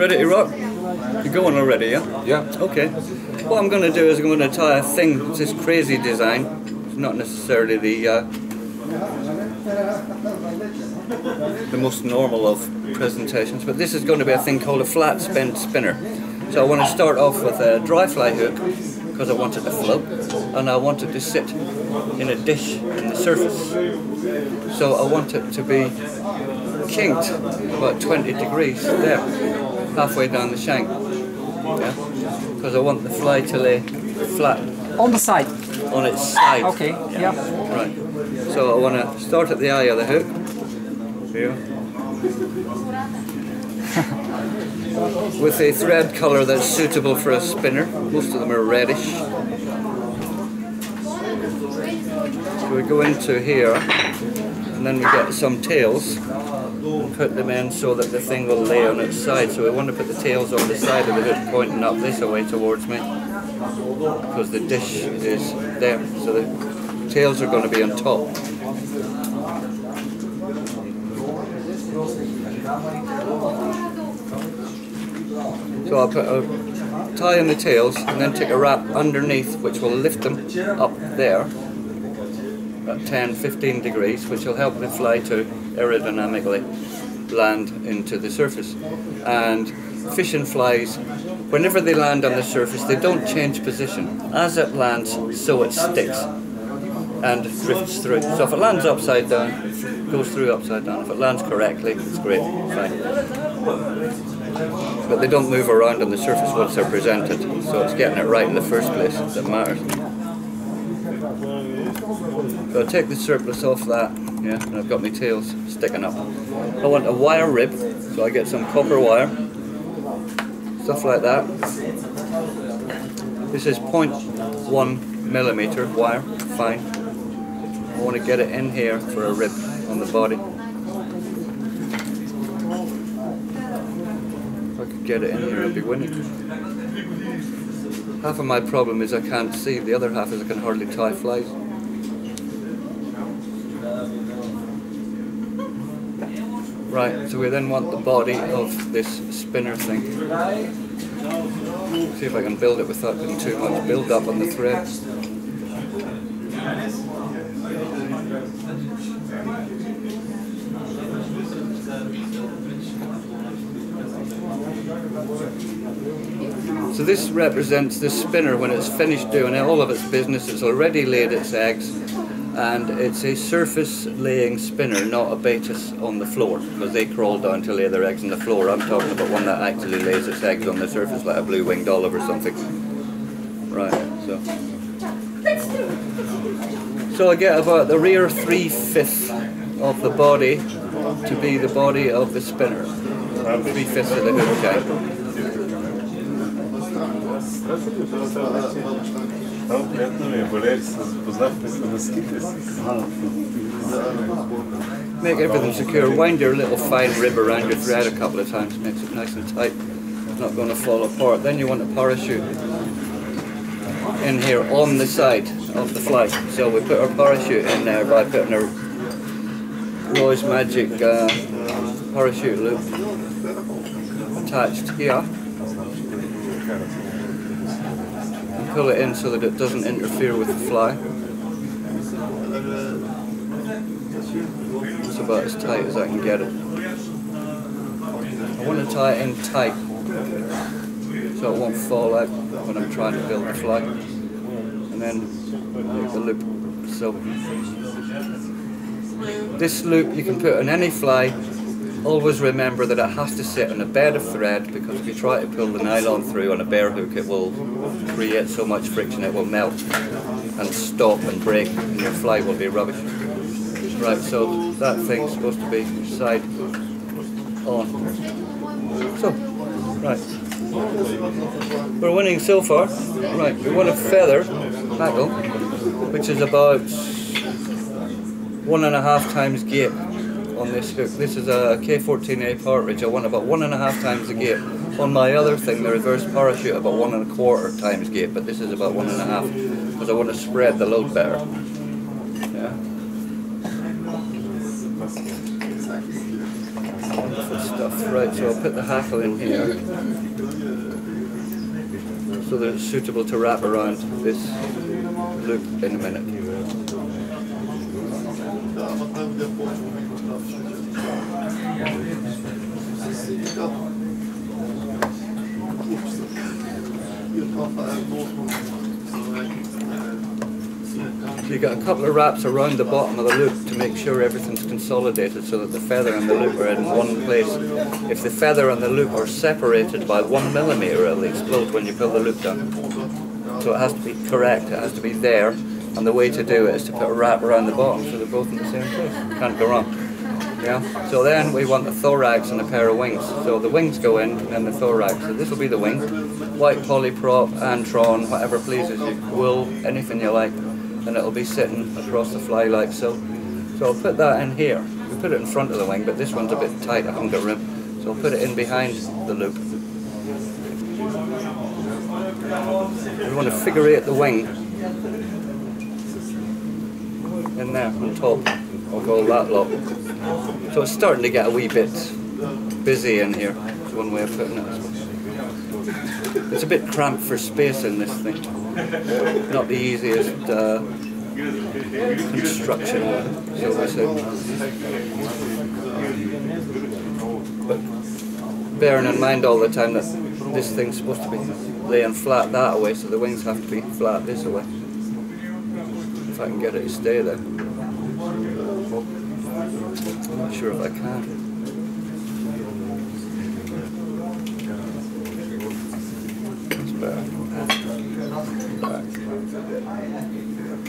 Ready to rock? You're going already, yeah? Yeah. Okay. What I'm going to do is I'm going to tie a thing. It's this crazy design. It's not necessarily the most normal of presentations, but this is going to be a thing called a flat bend spinner. So I want to start off with a dry fly hook because I want it to float, and I want it to sit in a dish in the surface. So I want it to be kinked about 20 degrees there, halfway down the shank. Yeah? Because I want the fly to lay flat. On the side? On its side. Okay, yeah. Right. So I want to start at the eye of the hook. Here. With a thread colour that's suitable for a spinner. Most of them are reddish. So we go into here, and then we get some tails and put them in so that the thing will lay on its side. So we want to put the tails on the side of the hook pointing up this way towards me, because the dish is there. So the tails are going to be on top. So I'll put a tie in the tails and then take a wrap underneath which will lift them up there at 10-15 degrees, which will help the fly to aerodynamically land into the surface. And fish and flies, whenever they land on the surface, they don't change position. As it lands, so it sticks and drifts through. So if it lands upside down, it goes through upside down. If it lands correctly, it's great, fine. But they don't move around on the surface once they're presented, so it's getting it right in the first place that matters. So I'll take the surplus off that, yeah, and I've got my tails sticking up. I want a wire rib, so I get some copper wire, stuff like that. This is 0.1 millimeter wire, fine. I want to get it in here for a rib on the body. If I could get it in here, I'd be winning. Half of my problem is I can't see, the other half is I can hardly tie flies. Right, so we then want the body of this spinner thing. See if I can build it without putting too much build up on the thread. So this represents the spinner when it's finished doing all of its business. It's already laid its eggs, and it's a surface laying spinner, not a Betis on the floor, because they crawl down to lay their eggs on the floor. I'm talking about one that actually lays its eggs on the surface, like a blue-winged olive or something. Right, so I get about the rear 3/5 of the body to be the body of the spinner. 3/5 of the hook shank. Make everything secure. Wind your little fine rib around your thread a couple of times, makes it nice and tight. It's not going to fall apart. Then you want a parachute in here on the side of the fly. So we put our parachute in there by putting a Roy's Magic parachute loop attached here. Pull it in so that it doesn't interfere with the fly. It's about as tight as I can get it. I want to tie it in tight so it won't fall out when I'm trying to build the fly. And then make the loop. So this loop you can put on any fly. Always remember that it has to sit on a bed of thread, because if you try to pull the nylon through on a bare hook, it will create so much friction it will melt and stop and break, and your fly will be rubbish. Right, so that thing's supposed to be side on. So, right. We're winning so far. Right, we want a feather tackle, which is about 1.5 times gape on this hook. This is a K14A partridge. I want about 1.5 times the gape. On my other thing, the reverse parachute, about 1.25 times gape, but this is about 1.5 because I want to spread the load better. Yeah. Wonderful stuff. Right, so I'll put the hackle in here so that it's suitable to wrap around this loop in a minute. So you got a couple of wraps around the bottom of the loop to make sure everything's consolidated so that the feather and the loop are in one place. If the feather and the loop are separated by 1 millimeter, it'll explode when you pull the loop down. So it has to be correct, it has to be there, and the way to do it is to put a wrap around the bottom so they're both in the same place. Can't go wrong. Yeah. So then we want the thorax and a pair of wings. So the wings go in and then the thorax. So this will be the wing. White polyprop, antron, whatever pleases you. Wool, anything you like. And it'll be sitting across the fly like so. So I'll put that in here. We put it in front of the wing, but this one's a bit tight, I haven't got room. So I'll put it in behind the loop. We want to figure eight the wing in there on top of all that lot. So it's starting to get a wee bit busy in here. That's one way of putting it. It's a bit cramped for space in this thing. Not the easiest construction, so we say. But bearing in mind all the time that this thing's supposed to be laying flat that way, so the wings have to be flat this way. If I can get it to stay there. I'm not sure if I can. That's better.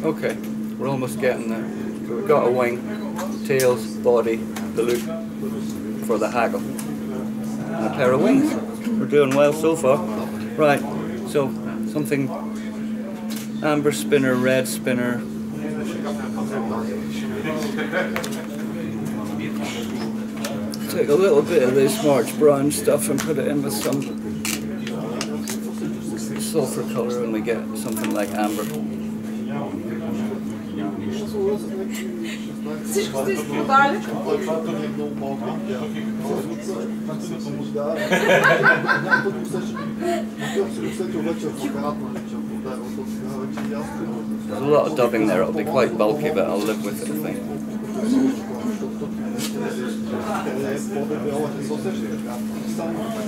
Okay, we're almost getting there. So we've got a wing, tails, body, the loop for the hackle, and a pair of wings. We're doing well so far. Right, so something amber spinner, red spinner. Take a little bit of this March brown stuff and put it in with some sulfur colour and we get something like amber. There's a lot of dubbing there, it'll be quite bulky, but I'll live with it, I think.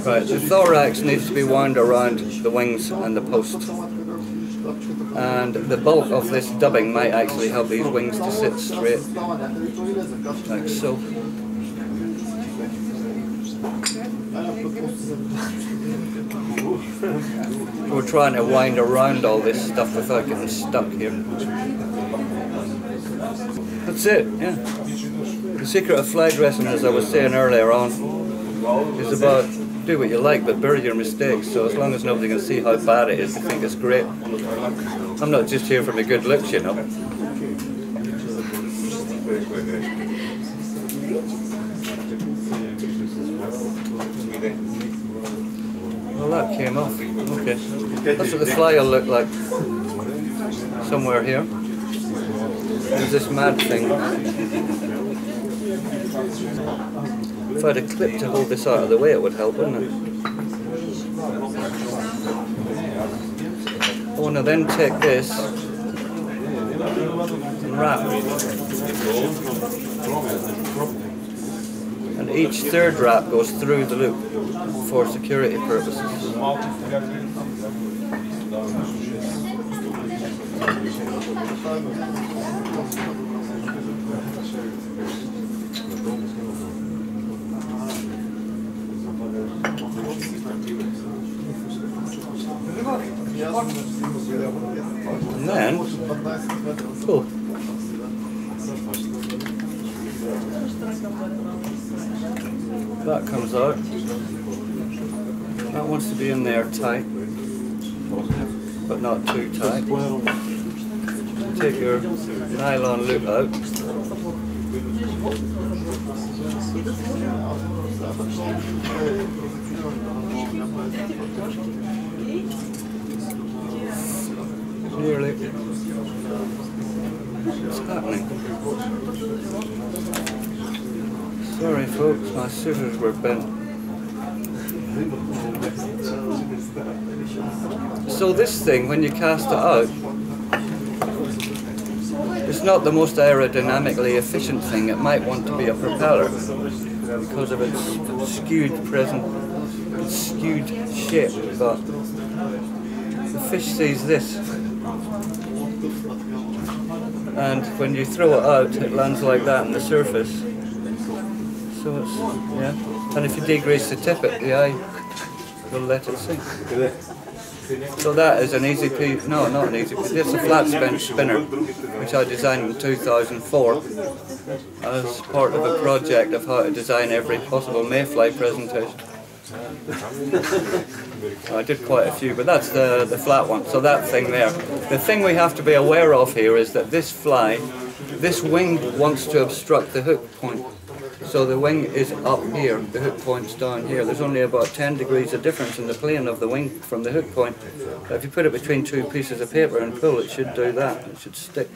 Right, the thorax needs to be wound around the wings and the post. And the bulk of this dubbing might actually help these wings to sit straight, like so. We're trying to wind around all this stuff without getting stuck here. That's it, yeah. The secret of fly dressing, as I was saying earlier on, is about do what you like but bury your mistakes. So as long as nobody can see how bad it is, I think it's great. I'm not just here for my good looks, you know. Well, that came off. Okay. That's what the fly will look like. Somewhere here. There's this mad thing. If I had a clip to hold this out of the way, it would help, wouldn't it? I want to then take this and wrap. And each third wrap goes through the loop for security purposes. And then, pull. That comes out. That wants to be in there tight, but not too tight. Take your nylon loop out. Nearly. What's happening? Sorry folks, my scissors were bent. So this thing, when you cast it out, it's not the most aerodynamically efficient thing. It might want to be a propeller because of its skewed shape, but the fish sees this, and when you throw it out, it lands like that on the surface. So it's, yeah, and if you degrease the tip at the eye, you'll let it sink. So that is an easy piece, no, not an easy piece, it's a flat spinner, which I designed in 2004 as part of a project of how to design every possible mayfly presentation. I did quite a few, but that's the flat one, so that thing there. The thing we have to be aware of here is that this fly, this wing wants to obstruct the hook point. So the wing is up here, the hook point's down here. There's only about 10 degrees of difference in the plane of the wing from the hook point. But if you put it between two pieces of paper and pull, it should do that. It should stick.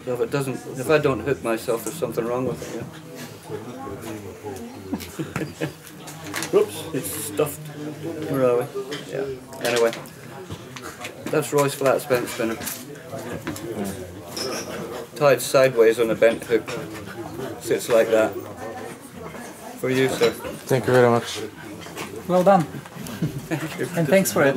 So if it doesn't, if I don't hook myself, there's something wrong with it. Yeah. Oops, it's stuffed. Where are we? Yeah. Anyway, that's Roy's flat spinner. Tied sideways on a bent hook. Sits like that. For you, sir. Thank you very much. Well done. And thanks for it.